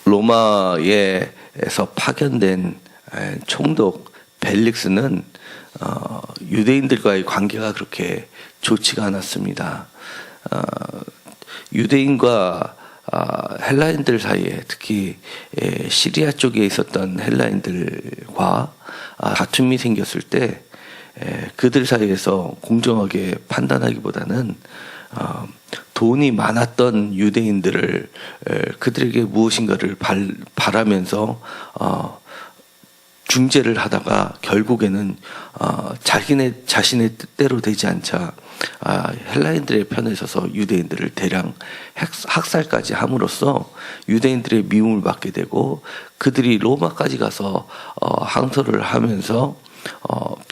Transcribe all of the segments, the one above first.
로마에서 파견된 총독 벨릭스는 유대인들과의 관계가 그렇게 좋지가 않았습니다. 유대인과 헬라인들 사이에, 특히 시리아 쪽에 있었던 헬라인들과 다툼이 생겼을 때 그들 사이에서 공정하게 판단하기보다는 돈이 많았던 유대인들을 그들에게 무엇인가를 바라면서 중재를 하다가 결국에는 자신의 뜻대로 되지 않자 헬라인들의 편에 서서 유대인들을 대량 학살까지 함으로써 유대인들의 미움을 받게 되고, 그들이 로마까지 가서 항소를 하면서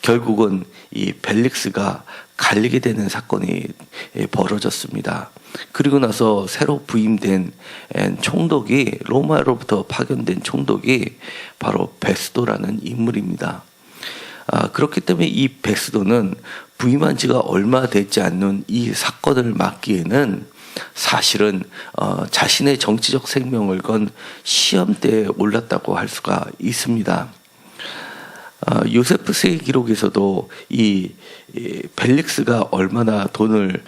결국은 이 벨릭스가 갈리게 되는 사건이 벌어졌습니다. 그리고 나서 새로 부임된 총독이, 로마로부터 파견된 총독이 바로 베스도라는 인물입니다. 그렇기 때문에 이 베스도는 부임한 지가 얼마 되지 않는 이 사건을 막기에는 사실은 자신의 정치적 생명을 건 시험대에 올랐다고 할 수가 있습니다. 요세푸스의 기록에서도 이 벨릭스가 얼마나 돈을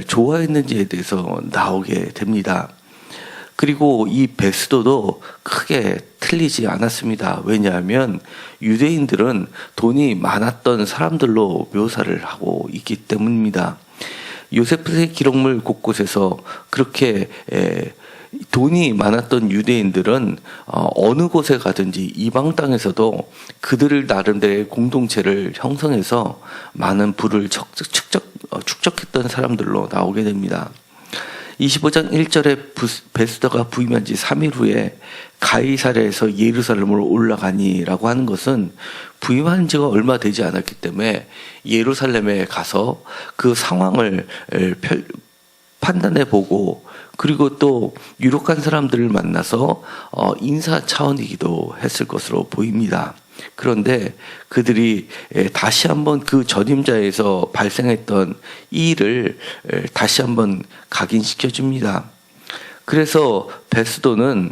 좋아했는지에 대해서 나오게 됩니다. 그리고 이 베스도도 크게 틀리지 않았습니다. 왜냐하면 유대인들은 돈이 많았던 사람들로 묘사를 하고 있기 때문입니다. 요세푸스의 기록물 곳곳에서 그렇게 돈이 많았던 유대인들은 어느 곳에 가든지 이방 땅에서도 그들을 나름대로의 공동체를 형성해서 많은 부를 축적했던 사람들로 나오게 됩니다. 25장 1절에 베스도가 부임한 지 3일 후에 가이사랴에서 예루살렘으로 올라가니라고 하는 것은 부임한 지가 얼마 되지 않았기 때문에 예루살렘에 가서 그 상황을 판단해 보고, 그리고 또 유력한 사람들을 만나서 인사 차원이기도 했을 것으로 보입니다. 그런데 그들이 다시 한번 그 전임자에서 발생했던 이 일을 다시 한번 각인시켜 줍니다. 그래서 베스도는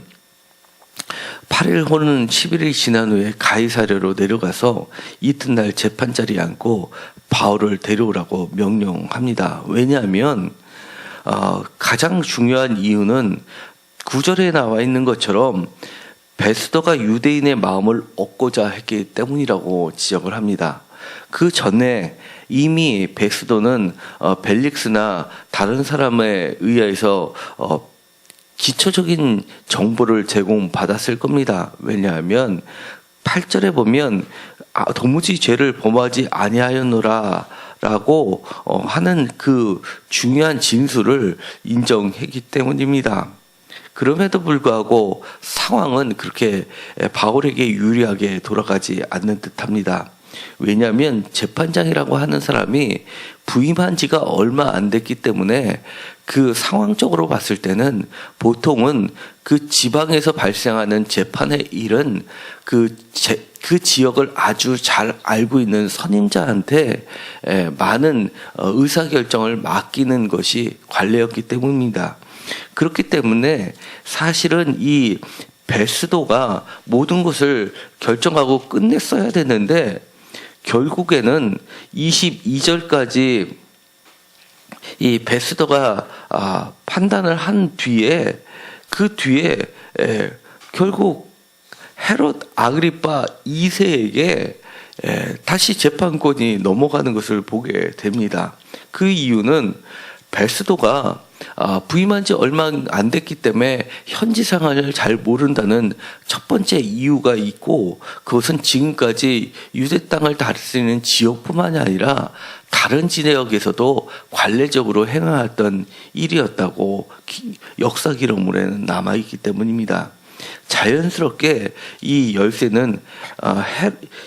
8일 혹은 11일이 지난 후에 가이사랴로 내려가서 이튿날 재판자리에 앉고 바울을 데려오라고 명령합니다. 왜냐하면 가장 중요한 이유는 9절에 나와 있는 것처럼 베스도가 유대인의 마음을 얻고자 했기 때문이라고 지적을 합니다. 그 전에 이미 베스도는 벨릭스나 다른 사람에 의해서 기초적인 정보를 제공받았을 겁니다. 왜냐하면 8절에 보면 도무지 죄를 범하지 아니하였노라 라고 하는 그 중요한 진술을 인정했기 때문입니다. 그럼에도 불구하고 상황은 그렇게 바울에게 유리하게 돌아가지 않는 듯합니다. 왜냐하면 재판장이라고 하는 사람이 부임한 지가 얼마 안 됐기 때문에 그 상황적으로 봤을 때는 보통은 그 지방에서 발생하는 재판의 일은 그 지역을 아주 잘 알고 있는 선임자한테 많은 의사결정을 맡기는 것이 관례였기 때문입니다. 그렇기 때문에 사실은 이 베스도가 모든 것을 결정하고 끝냈어야 되는데, 결국에는 22절까지 이 베스도가 판단을 한 뒤에, 그 뒤에 결국 헤롯 아그리파 2세에게 다시 재판권이 넘어가는 것을 보게 됩니다. 그 이유는 베스도가 부임한 지 얼마 안 됐기 때문에 현지 상황을 잘 모른다는 첫 번째 이유가 있고, 그것은 지금까지 유대 땅을 다스리는 지역뿐만이 아니라 다른 지역에서도 관례적으로 행하였던 일이었다고 역사 기록물에는 남아있기 때문입니다. 자연스럽게 이 열쇠는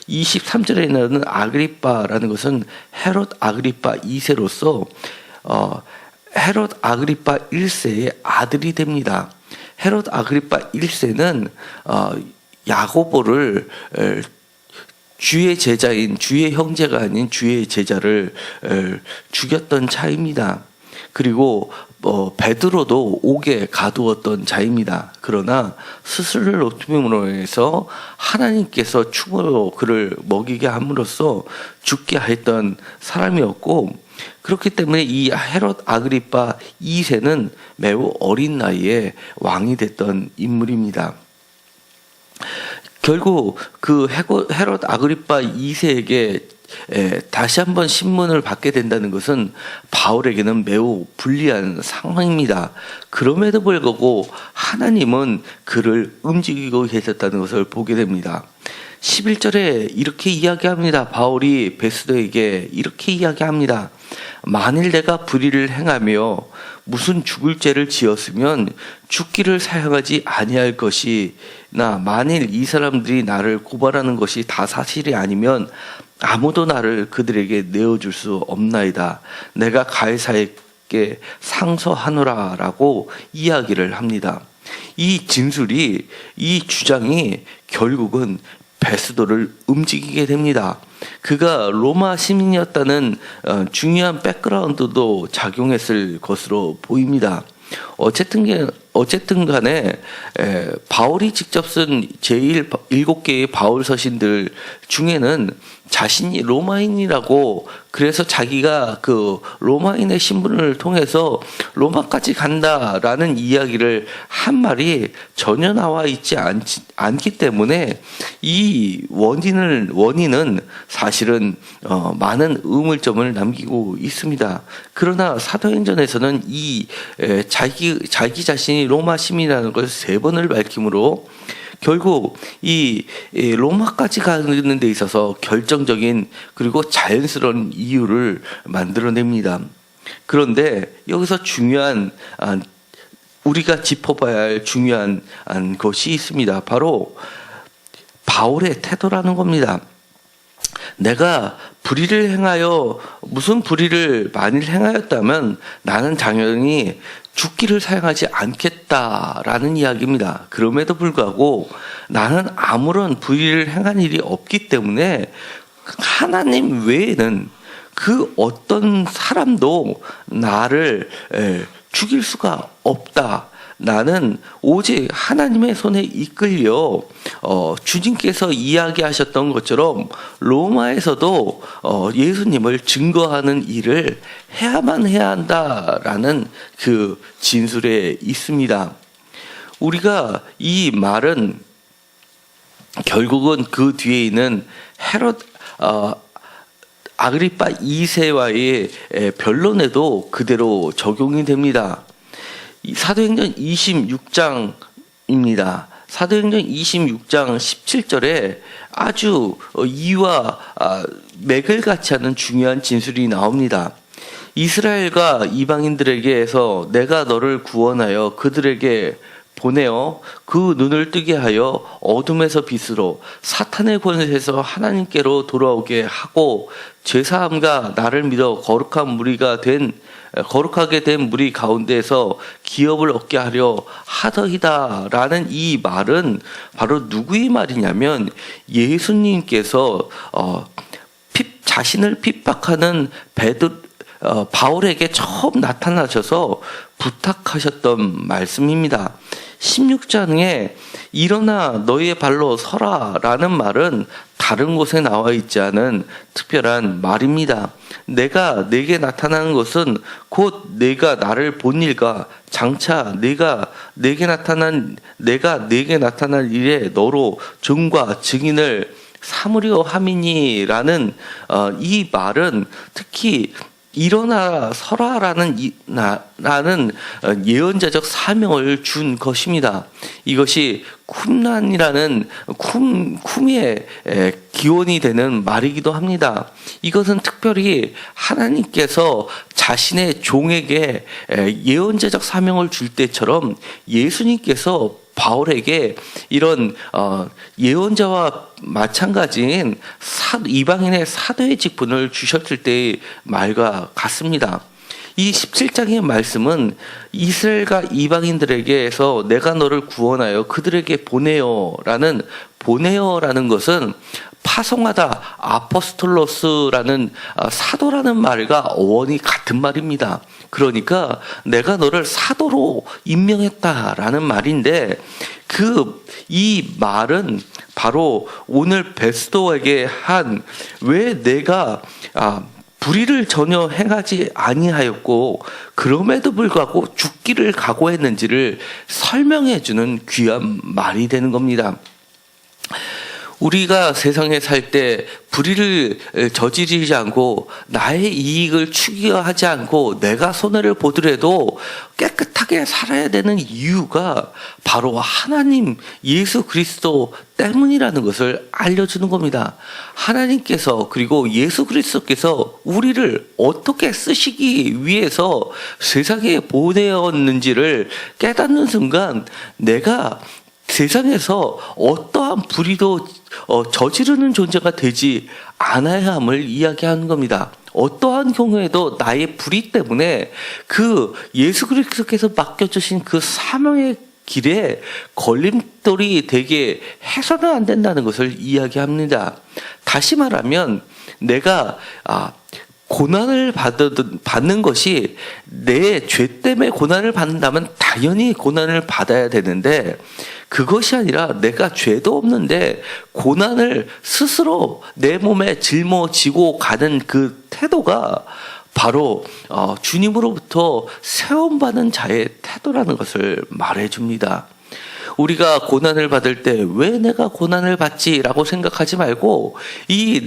23절에 나오는 아그리빠라는 것은 헤롯 아그리빠 2세로서 헤롯 아그리빠 1세의 아들이 됩니다. 헤롯 아그리빠 1세는 야고보를 주의 제자인, 주의 형제가 아닌 주의 제자를 죽였던 차입니다. 그리고 베드로도 옥에 가두었던 자입니다. 그러나 스스로를 높임으로 해서 하나님께서 충으로 그를 먹이게 함으로써 죽게 했던 사람이었고, 그렇기 때문에 이 헤롯 아그리파 2세는 매우 어린 나이에 왕이 됐던 인물입니다. 결국 그 헤롯 아그리파 2세에게 다시 한번 신문을 받게 된다는 것은 바울에게는 매우 불리한 상황입니다. 그럼에도 불구하고 하나님은 그를 움직이고 계셨다는 것을 보게 됩니다. 11절에 이렇게 이야기합니다. 바울이 베스도에게 이렇게 이야기합니다. 만일 내가 불의를 행하며 무슨 죽을 죄를 지었으면 죽기를 사용하지 아니할 것이나, 만일 이 사람들이 나를 고발하는 것이 다 사실이 아니면 아무도 나를 그들에게 내어줄 수 없나이다. 내가 가이사에게 상소하노라 라고 이야기를 합니다. 이 진술이, 이 주장이 결국은 베스도를 움직이게 됩니다. 그가 로마 시민이었다는 중요한 백그라운드도 작용했을 것으로 보입니다. 어쨌든 간에 바울이 직접 쓴 제7개의 바울 서신들 중에는 자신이 로마인이라고, 그래서 자기가 그 로마인의 신분을 통해서 로마까지 간다라는 이야기를 한 말이 전혀 나와 있지 않기 때문에 이 원인은 사실은 많은 의문점을 남기고 있습니다. 그러나 사도행전에서는 이 자기 자신이 로마 시민이라는 것을 3번을 밝힘으로 결국 이 로마까지 가는 데 있어서 결정적인 그리고 자연스러운 이유를 만들어냅니다. 그런데 여기서 중요한, 우리가 짚어봐야 할 중요한 것이 있습니다. 바로 바울의 태도라는 겁니다. 내가 불의를 행하여, 무슨 불의를 만일 행하였다면 나는 당연히 죽기를 사용하지 않겠다라는 이야기입니다. 그럼에도 불구하고 나는 아무런 불의를 행한 일이 없기 때문에 하나님 외에는 그 어떤 사람도 나를 죽일 수가 없다. 나는 오직 하나님의 손에 이끌려 주님께서 이야기하셨던 것처럼 로마에서도 예수님을 증거하는 일을 해야만 해야 한다라는 그 진술에 있습니다. 우리가 이 말은 결국은 그 뒤에 있는 헤롯 아그리파 2세와의 변론에도 그대로 적용이 됩니다. 사도행전 26장입니다. 사도행전 26장 17절에 아주 이와 맥을 같이 하는 중요한 진술이 나옵니다. 이스라엘과 이방인들에게서 내가 너를 구원하여 그들에게 보내어 그 눈을 뜨게 하여 어둠에서 빛으로 사탄의 권세에서 하나님께로 돌아오게 하고 죄사함과 나를 믿어 거룩하게 된 무리 가운데에서 기업을 얻게 하려 하더이다 라는 이 말은 바로 누구의 말이냐면 예수님께서 자신을 핍박하는 바울에게 처음 나타나셔서 부탁하셨던 말씀입니다. 16장에 일어나 너희의 발로 서라 라는 말은 다른 곳에 나와 있지 않은 특별한 말입니다. 내가 내게 나타나는 것은 곧 내가 나를 본 일과 장차 내가 내게 나타날 일에 너로 증과 증인을 삼으려 함이니라는 이 말은 특히 일어나 서라라는 라는 예언자적 사명을 준 것입니다. 이것이 쿰란이라는 쿰의 기원이 되는 말이기도 합니다. 이것은 특별히 하나님께서 자신의 종에게 예언자적 사명을 줄 때처럼 예수님께서 바울에게 이런 예언자와 마찬가지인 이방인의 사도의 직분을 주셨을 때의 말과 같습니다. 이 17장의 말씀은 이스라엘과 이방인들에게서 내가 너를 구원하여 그들에게 보내어라는 것은 파송하다, 아포스톨로스라는 사도라는 말과 어원이 같은 말입니다. 그러니까 내가 너를 사도로 임명했다라는 말인데 이 말은 바로 오늘 베스도에게 왜 내가 불의를 전혀 행하지 아니하였고 그럼에도 불구하고 죽기를 각오했는지를 설명해 주는 귀한 말이 되는 겁니다. 우리가 세상에 살 때 불의를 저지르지 않고 나의 이익을 추구하지 않고 내가 손해를 보더라도 깨끗하게 살아야 되는 이유가 바로 하나님 예수 그리스도 때문이라는 것을 알려주는 겁니다. 하나님께서 그리고 예수 그리스도께서 우리를 어떻게 쓰시기 위해서 세상에 보내었는지를 깨닫는 순간 내가 세상에서 어떠한 불의도 저지르는 존재가 되지 않아야 함을 이야기하는 겁니다. 어떠한 경우에도 나의 불의 때문에 예수 그리스도께서 맡겨주신 사명의 길에 걸림돌이 되게 해서는 안 된다는 것을 이야기합니다. 다시 말하면 내가 고난을 받는 것이 내 죄 때문에 고난을 받는다면 당연히 고난을 받아야 되는데 그것이 아니라 내가 죄도 없는데 고난을 스스로 내 몸에 짊어지고 가는 그 태도가 바로 주님으로부터 세움받은 자의 태도라는 것을 말해줍니다. 우리가 고난을 받을 때 왜 내가 고난을 받지라고 생각하지 말고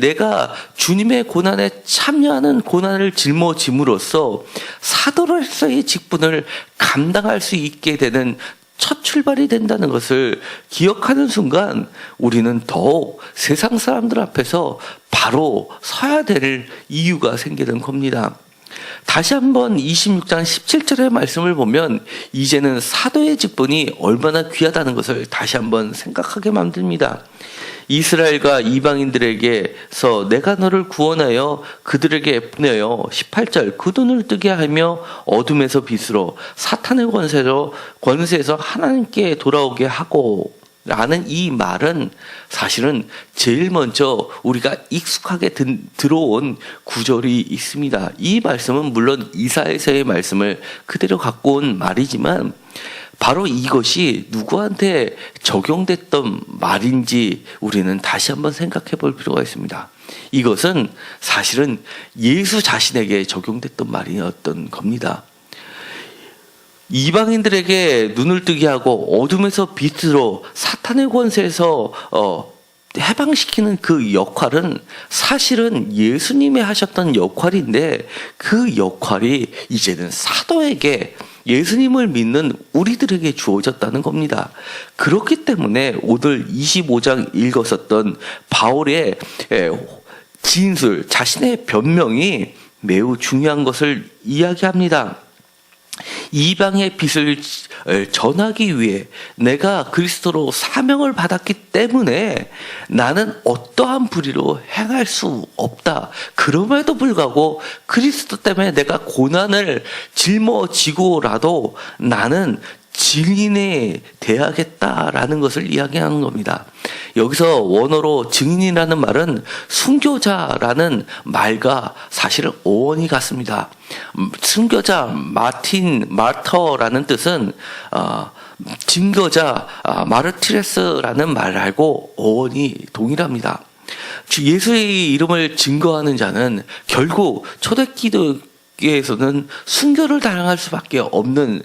내가 주님의 고난에 참여하는 고난을 짊어짐으로써 사도로서의 직분을 감당할 수 있게 되는 첫 출발이 된다는 것을 기억하는 순간 우리는 더욱 세상 사람들 앞에서 바로 서야 될 이유가 생기는 겁니다. 다시 한번 26장 17절의 말씀을 보면 이제는 사도의 직분이 얼마나 귀하다는 것을 다시 한번 생각하게 만듭니다. 이스라엘과 이방인들에게서 내가 너를 구원하여 그들에게 보내어 18절 그 눈을 뜨게 하며 어둠에서 빛으로 사탄의 권세에서 하나님께 돌아오게 하고 라는 이 말은 사실은 제일 먼저 우리가 익숙하게 들어온 구절이 있습니다. 이 말씀은 물론 이사야서의 말씀을 그대로 갖고 온 말이지만 바로 이것이 누구한테 적용됐던 말인지 우리는 다시 한번 생각해 볼 필요가 있습니다. 이것은 사실은 예수 자신에게 적용됐던 말이었던 겁니다. 이방인들에게 눈을 뜨게 하고 어둠에서 빛으로 사탄의 권세에서 해방시키는 그 역할은 사실은 예수님이 하셨던 역할인데 그 역할이 이제는 사도에게 예수님을 믿는 우리들에게 주어졌다는 겁니다. 그렇기 때문에 오늘 25장 읽었었던 바울의 진술, 자신의 변명이 매우 중요한 것을 이야기합니다. 이방의 빛을 전하기 위해 내가 그리스도로 사명을 받았기 때문에 나는 어떠한 불의로 행할 수 없다. 그럼에도 불구하고 그리스도 때문에 내가 고난을 짊어지고라도 나는 증인에 대하겠다라는 것을 이야기하는 겁니다. 여기서 원어로 증인이라는 말은 순교자라는 말과 사실은 어원이 같습니다. 순교자 마터라는 뜻은 증거자 마르티레스라는 말하고 어원이 동일합니다. 예수의 이름을 증거하는 자는 결국 초대기독교에서는 순교를 당할 수밖에 없는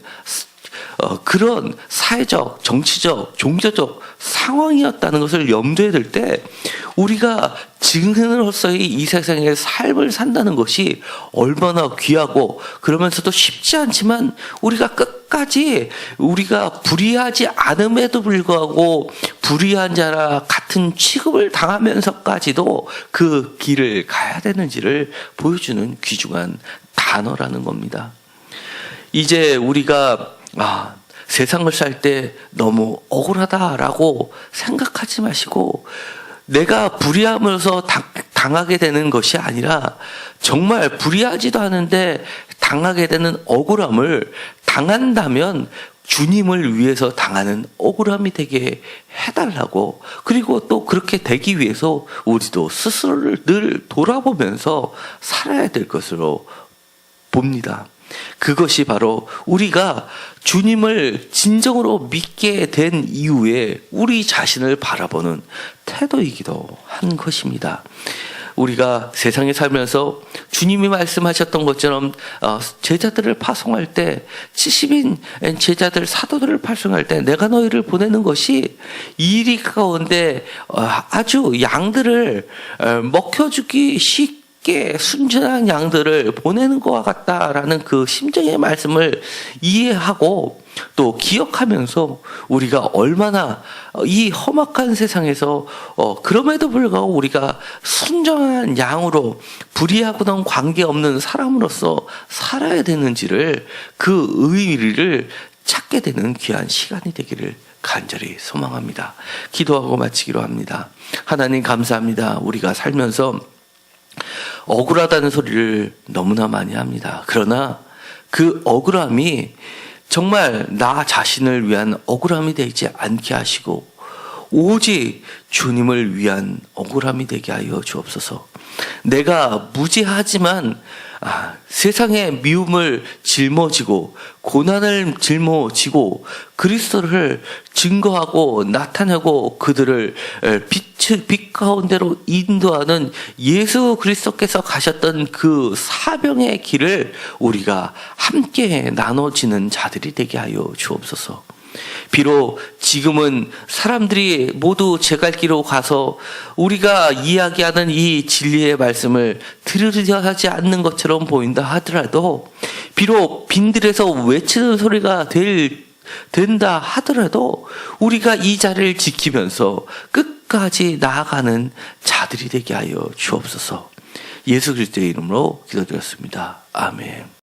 그런 사회적, 정치적, 종교적 상황이었다는 것을 염두에 둘 때 우리가 증인으로서의 이 세상의 삶을 산다는 것이 얼마나 귀하고 그러면서도 쉽지 않지만 우리가 끝까지 우리가 불의하지 않음에도 불구하고 불의한 자라 같은 취급을 당하면서까지도 그 길을 가야 되는지를 보여주는 귀중한 단어라는 겁니다. 이제 우리가 세상을 살 때 너무 억울하다라고 생각하지 마시고 내가 불의함으로써 당하게 되는 것이 아니라 정말 불의하지도 않은데 당하게 되는 억울함을 당한다면 주님을 위해서 당하는 억울함이 되게 해달라고, 그리고 또 그렇게 되기 위해서 우리도 스스로를 늘 돌아보면서 살아야 될 것으로 봅니다. 그것이 바로 우리가 주님을 진정으로 믿게 된 이후에 우리 자신을 바라보는 태도이기도 한 것입니다. 우리가 세상에 살면서 주님이 말씀하셨던 것처럼 제자들을 파송할 때, 70인 제자들 사도들을 파송할 때 내가 너희를 보내는 것이 이리 가운데 아주 양들을 먹혀주기 쉽게 순전한 양들을 보내는 것과 같다라는 그 심정의 말씀을 이해하고 또 기억하면서 우리가 얼마나 이 험악한 세상에서 그럼에도 불구하고 우리가 순정한 양으로 불의하고는 관계없는 사람으로서 살아야 되는지를, 그 의의를 찾게 되는 귀한 시간이 되기를 간절히 소망합니다. 기도하고 마치기로 합니다. 하나님 감사합니다. 우리가 살면서 억울하다는 소리를 너무나 많이 합니다. 그러나 그 억울함이 정말 나 자신을 위한 억울함이 되지 않게 하시고 오직 주님을 위한 억울함이 되게 하여 주옵소서. 내가 무지하지만 세상의 미움을 짊어지고 고난을 짊어지고 그리스도를 증거하고 나타내고 그들을 빛 가운데로 인도하는 예수 그리스도께서 가셨던 그 사명의 길을 우리가 함께 나눠지는 자들이 되게 하여 주옵소서. 비록 지금은 사람들이 모두 제갈길로 가서 우리가 이야기하는 이 진리의 말씀을 들으려 하지 않는 것처럼 보인다 하더라도, 비록 빈들에서 외치는 소리가 된다 하더라도 우리가 이 자리를 지키면서 끝까지 나아가는 자들이 되게 하여 주옵소서. 예수 그리스도의 이름으로 기도드렸습니다. 아멘.